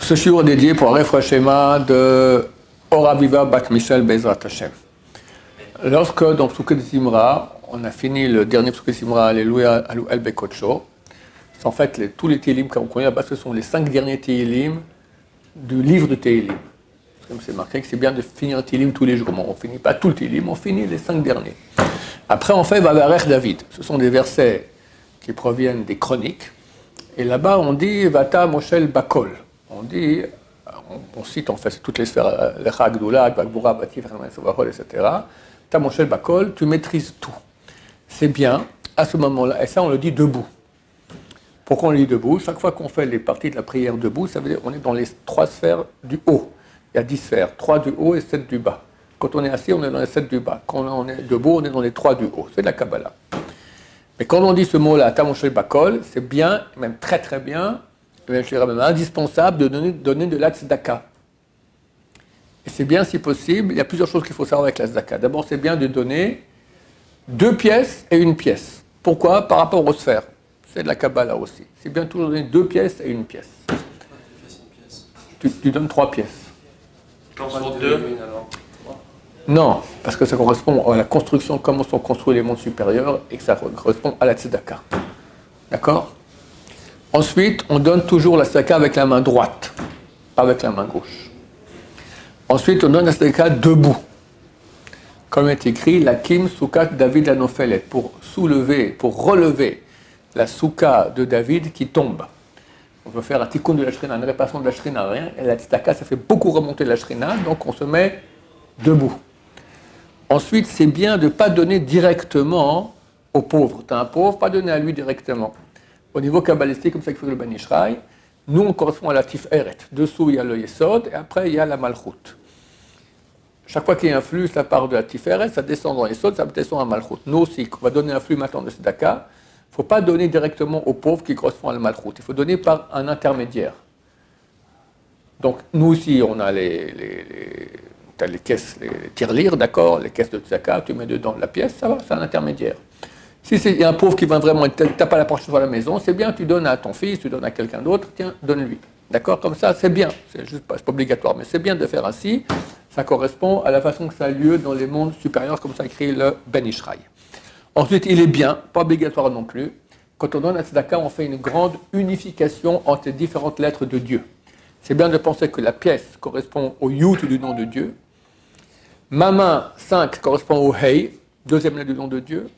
Ce shiur est dédié pour un refreshema de Oraviva Bat Michel Bezrat Hashem. Lorsque dans Psuket Zimra, on a fini le dernier Psuket Zimra, Alléluia, Alouel Bekocho, c'est en fait tous les Tehillim qu'on connaît là-bas, ce sont les 5 derniers Tehillim du livre de Tehillim. Comme c'est marqué que c'est bien de finir le Tehillim tous les jours. Bon, on ne finit pas tout le Tehillim, on finit les 5 derniers. Après, on fait Vavarech David. Ce sont des versets qui proviennent des chroniques. Et là-bas, on dit Vata Moshel Bakol. On dit, on cite en fait toutes les sphères, Lecha Gdoula, Gvura, Batif, etc. Ta Moshel Bakol, tu maîtrises tout. C'est bien, à ce moment-là, et ça on le dit debout. Pourquoi on le dit debout? Chaque fois qu'on fait les parties de la prière debout, ça veut dire qu'on est dans les 3 sphères du haut. Il y a 10 sphères, 3 du haut et 7 du bas. Quand on est assis, on est dans les 7 du bas. Quand on est debout, on est dans les 3 du haut. C'est de la Kabbalah. Mais quand on dit ce mot-là, Ta Moshel Bakol, c'est bien, même très très bien, même indispensable de donner de la tzedaka. Et c'est bien si possible, il y a plusieurs choses qu'il faut savoir avec la tzedaka. D'abord, c'est bien de donner 2 pièces et 1 pièce. Pourquoi? Par rapport aux sphères. C'est de la Kabbalah aussi. C'est bien toujours donner 2 pièces et 1 pièce. Tu donnes 3 pièces. Sur 2 Non, parce que ça correspond à la construction, comment sont construits les mondes supérieurs, et que ça correspond à la tzedaka. D'accord? Ensuite, on donne toujours la tzedaka avec la main droite, pas avec la main gauche. Ensuite, on donne la tzedaka debout. Comme est écrit, la Kim Soukat David Anofelet, pour soulever, pour relever la souka de David qui tombe. On veut faire un tikkun de la shrina, une réparation de la shrina, rien. Et la tzedaka, ça fait beaucoup remonter la shrina, donc on se met debout. Ensuite, c'est bien de ne pas donner directement aux pauvres. Tu as un pauvre, pas donner à lui directement. Au niveau kabbalistique, comme ça qu'il faut le Ben Ishraï, nous on correspond à la Tiferet. Dessous il y a le Yesod et après il y a la Malchut. Chaque fois qu'il y a un flux, ça part de la Tiferet, ça descend dans le Yesod, ça descend à Malchut. Nous aussi, on va donner un flux maintenant de Tzedaka, il ne faut pas donner directement aux pauvres qui correspondent à la Malchut. Il faut donner par un intermédiaire. Donc nous aussi, on a les caisses, les tirelires, d'accord, les caisses de Tzedaka, tu mets dedans la pièce, ça va, c'est un intermédiaire. Si il y a un pauvre qui va vraiment, tu n'as pas la porte sur la maison, c'est bien, tu donnes à ton fils, tu donnes à quelqu'un d'autre, tiens, donne-lui. D'accord? Comme ça, c'est bien. C'est juste pas obligatoire, mais c'est bien de faire ainsi. Ça correspond à la façon que ça a lieu dans les mondes supérieurs, comme ça écrit le Ben Ishraï. Ensuite, il est bien, pas obligatoire non plus. Quand on donne à Tzedaka, on fait une grande unification entre les différentes lettres de Dieu. C'est bien de penser que la pièce correspond au Yud du nom de Dieu. Ma main, 5, correspond au Hei, 2e lettre du nom de Dieu.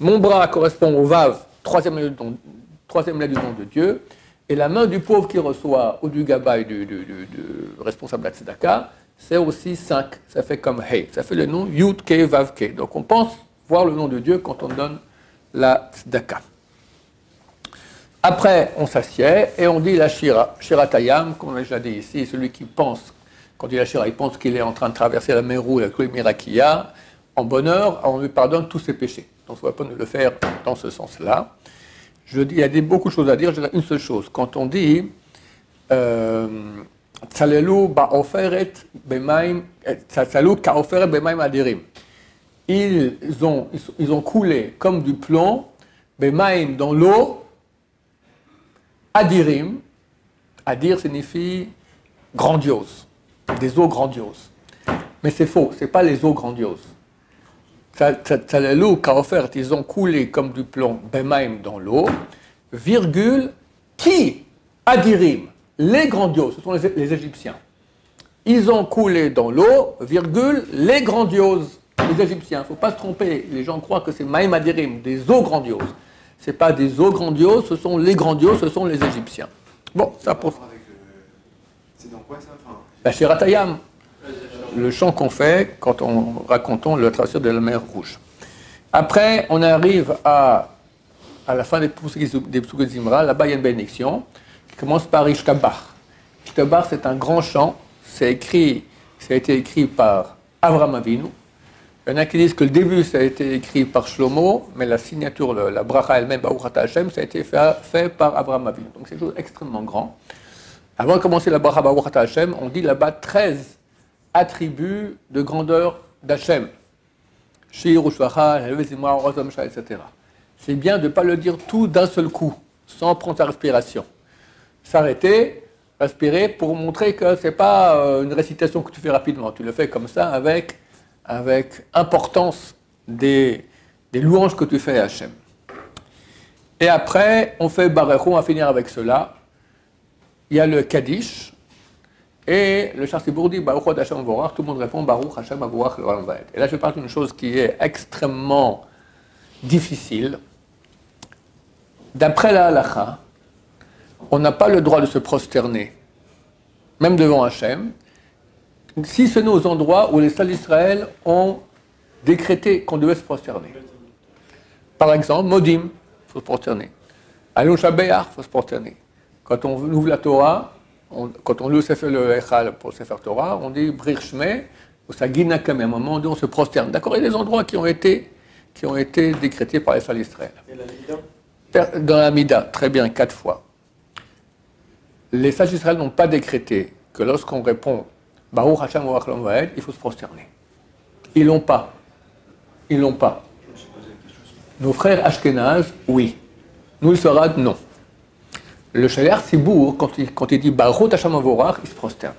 Mon bras correspond au Vav, 3e lettre du nom de Dieu. Et la main du pauvre qui reçoit, ou du gabay du responsable de la tzedaka, c'est aussi 5. Ça fait comme Hey. Ça fait le nom Yud Ke Vav Ke. Donc on pense voir le nom de Dieu quand on donne la tzedaka. Après, on s'assied et on dit la Shira. Shiratayam, comme on l'a déjà dit ici, celui qui pense, quand il dit la Shira, il pense qu'il est en train de traverser la mer Rouge avec le Mirakia. En bonheur, on lui pardonne tous ses péchés. Donc, on ne va pas nous le faire dans ce sens-là. Je dis, il y a beaucoup de choses à dire. Je dirais une seule chose. Quand on dit Tzalelu ba'oferet b'maim, Tzalelu ka'oferet b'maim adirim. Ils ont coulé comme du plomb, b'maim dans l'eau, adirim. Adir signifie grandiose, des eaux grandioses. Mais c'est faux, ce n'est pas les eaux grandioses. Tzalelu ka'oferet, ils ont coulé comme du plomb, b'maim dans l'eau, virgule, qui adirim, les grandioses, ce sont les Égyptiens. Ils ont coulé dans l'eau, virgule, les grandioses, les Égyptiens. Il ne faut pas se tromper, les gens croient que c'est maim adirim, des eaux grandioses. Ce n'est pas des eaux grandioses, ce sont les grandioses, ce sont les Égyptiens. Bon, ça pour... C'est dans quoi ça? La Shiratayam, le chant qu'on fait quand on racontons le traversée de la mer Rouge. Après, on arrive à la fin des Psuket Zimra, là-bas il y a une bénédiction qui commence par Ishtabach. Ishtabach, c'est un grand chant, ça a été écrit par Avraham Avinu. Il y en a qui disent que le début, ça a été écrit par Shlomo, mais la signature, la bracha elle-même, Baruch Ata Hashem, ça a été fait par Avraham Avinu. Donc c'est quelque chose d'extrêmement grand. Avant de commencer la bracha Baruch Ata Hashem, on dit là-bas 13 attributs de grandeur d'Hachem. Shir, Ushvacha, Helvezimra, Rozam, etc. C'est bien de ne pas le dire tout d'un seul coup, sans prendre sa respiration. S'arrêter, respirer pour montrer que ce n'est pas une récitation que tu fais rapidement. Tu le fais comme ça avec importance des louanges que tu fais à Hachem. Et après, on fait Barechou, on va finir avec cela. Il y a le Kaddish. Et le Charsibourg dit Baruch Hashem Vorach, tout le monde répond Baruch Hashem Vorach l'Olam Vaed. Et là, je parle d'une chose qui est extrêmement difficile. D'après la halakha, on n'a pas le droit de se prosterner, même devant Hachem, si ce n'est aux endroits où les salles d'Israël ont décrété qu'on devait se prosterner. Par exemple, Modim, il faut se prosterner. Alon Shabéach, il faut se prosterner. Quand on ouvre la Torah, quand on lit le Echal pour le Sefer Torah, on dit Brir Shmei, ou Sagina Kame, à un moment donné, on se prosterne. D'accord, il y a des endroits qui ont été décrétés par les salles d'Israël. Et la Mida? Dans la Mida, très bien, 4 fois. Les sages d'Israël n'ont pas décrété que lorsqu'on répond Baruch Hashem Vorach l'Olam Vaed, il faut se prosterner. Ils l'ont pas. Ils l'ont pas. Nos frères Ashkenaz, oui. Nous, le Sfarad, non. Le Shaler Sibour, quand il dit Baruch Hashem Vorach, il se prosterne.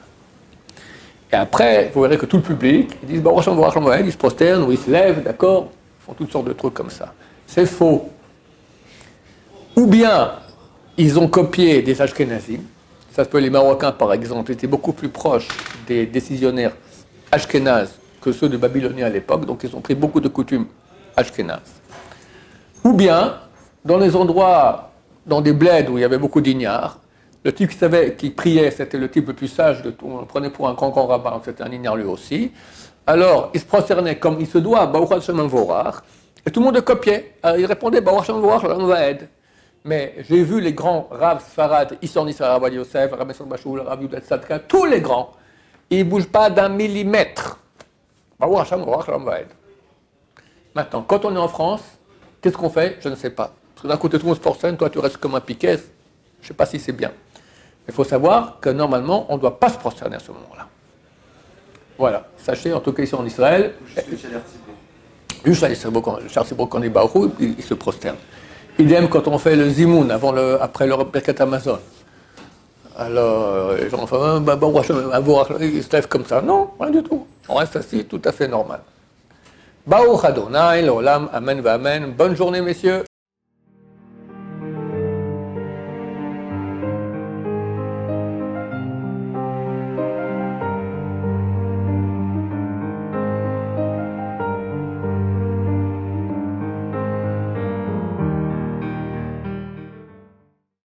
Et après, vous verrez que tout le public, ils disent Baruch Hashem Vorach l'Olam Vaed, ils se prosternent ou ils se lèvent, d'accord, ils font toutes sortes de trucs comme ça. C'est faux. Ou bien, ils ont copié des Ashkenazim. Ça se peut, les Marocains, par exemple, étaient beaucoup plus proches des décisionnaires Ashkenaz que ceux de Babyloniens à l'époque, donc ils ont pris beaucoup de coutumes Ashkenaz. Ou bien, dans les endroits, dans des bleds où il y avait beaucoup d'ignards, le type qui priait, c'était le type le plus sage de tout, on le prenait pour un grand rabbin, c'était un ignare lui aussi. Alors, il se prosternait comme il se doit, Baruch Hashem Vorach, et tout le monde le copiait. Alors, il répondait Baruch Hashem Vorach, l'Olam Vaed. Mais j'ai vu les grands Rav Sfarad, Isor Nisra, Rav Yosef, Rav Messon Bachoul, Rav Yudat Sadka, tous les grands, ils ne bougent pas d'un millimètre. Baruch Hashem Vorach l'Olam Vaed. Maintenant, quand on est en France, qu'est-ce qu'on fait? Je ne sais pas. Parce que d'un côté, tout le monde se prosterne, toi tu restes comme un piquet. Je ne sais pas si c'est bien. Il faut savoir que normalement, on ne doit pas se prosterner à ce moment-là. Voilà. Sachez, en tout cas ici en Israël, le Charsibourg, quand on est Baruch, il se prosterne. Idem quand on fait le Zimoun après le Birkat Amazon. Alors, les gens font ils se lèvent comme ça. Non, rien du tout. On reste assis, tout à fait normal. Baruch Adonai, l'Olam, Amen, Amen. Bonne journée, messieurs.